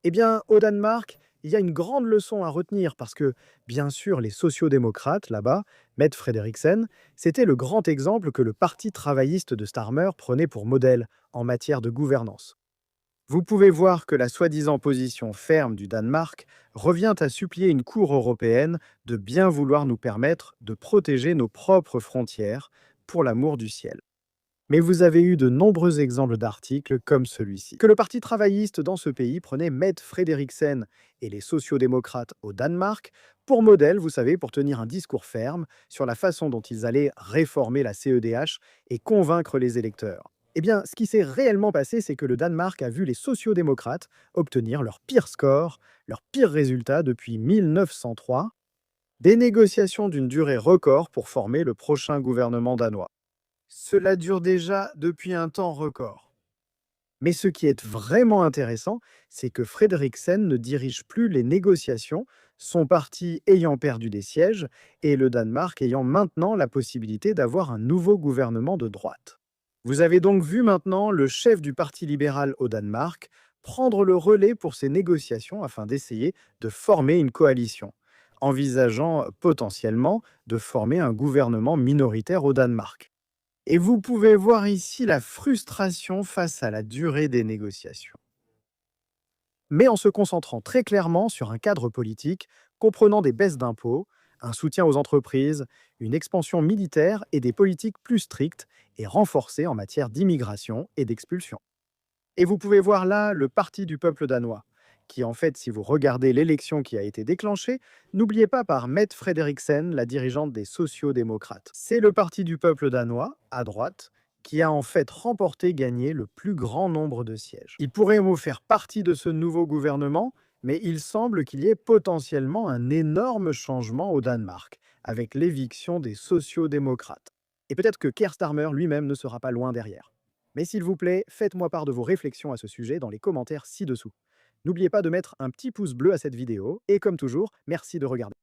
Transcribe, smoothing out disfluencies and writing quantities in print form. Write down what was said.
Eh bien, au Danemark, il y a une grande leçon à retenir parce que, bien sûr, les sociodémocrates, là-bas, Mette Frederiksen, c'était le grand exemple que le parti travailliste de Starmer prenait pour modèle en matière de gouvernance. Vous pouvez voir que la soi-disant position ferme du Danemark revient à supplier une Cour européenne de bien vouloir nous permettre de protéger nos propres frontières pour l'amour du ciel. Mais vous avez eu de nombreux exemples d'articles comme celui-ci. Que le Parti travailliste dans ce pays prenait Mette Frederiksen et les sociodémocrates au Danemark pour modèle, vous savez, pour tenir un discours ferme sur la façon dont ils allaient réformer la CEDH et convaincre les électeurs. Eh bien, ce qui s'est réellement passé, c'est que le Danemark a vu les sociodémocrates obtenir leur pire score, leur pire résultat depuis 1903, des négociations d'une durée record pour former le prochain gouvernement danois. Cela dure déjà depuis un temps record. Mais ce qui est vraiment intéressant, c'est que Frederiksen ne dirige plus les négociations, son parti ayant perdu des sièges et le Danemark ayant maintenant la possibilité d'avoir un nouveau gouvernement de droite. Vous avez donc vu maintenant le chef du Parti libéral au Danemark prendre le relais pour ces négociations afin d'essayer de former une coalition, envisageant potentiellement de former un gouvernement minoritaire au Danemark. Et vous pouvez voir ici la frustration face à la durée des négociations. Mais en se concentrant très clairement sur un cadre politique comprenant des baisses d'impôts, un soutien aux entreprises, une expansion militaire et des politiques plus strictes et renforcées en matière d'immigration et d'expulsion. Et vous pouvez voir là le Parti du peuple danois, qui en fait, si vous regardez l'élection qui a été déclenchée, n'oubliez pas par Mette Frederiksen, la dirigeante des sociaux-démocrates. C'est le Parti du peuple danois, à droite, qui a en fait gagné le plus grand nombre de sièges. Il pourrait vous faire partie de ce nouveau gouvernement, mais il semble qu'il y ait potentiellement un énorme changement au Danemark, avec l'éviction des sociaux-démocrates. Et peut-être que Keir Starmer lui-même ne sera pas loin derrière. Mais s'il vous plaît, faites-moi part de vos réflexions à ce sujet dans les commentaires ci-dessous. N'oubliez pas de mettre un petit pouce bleu à cette vidéo, et comme toujours, merci de regarder.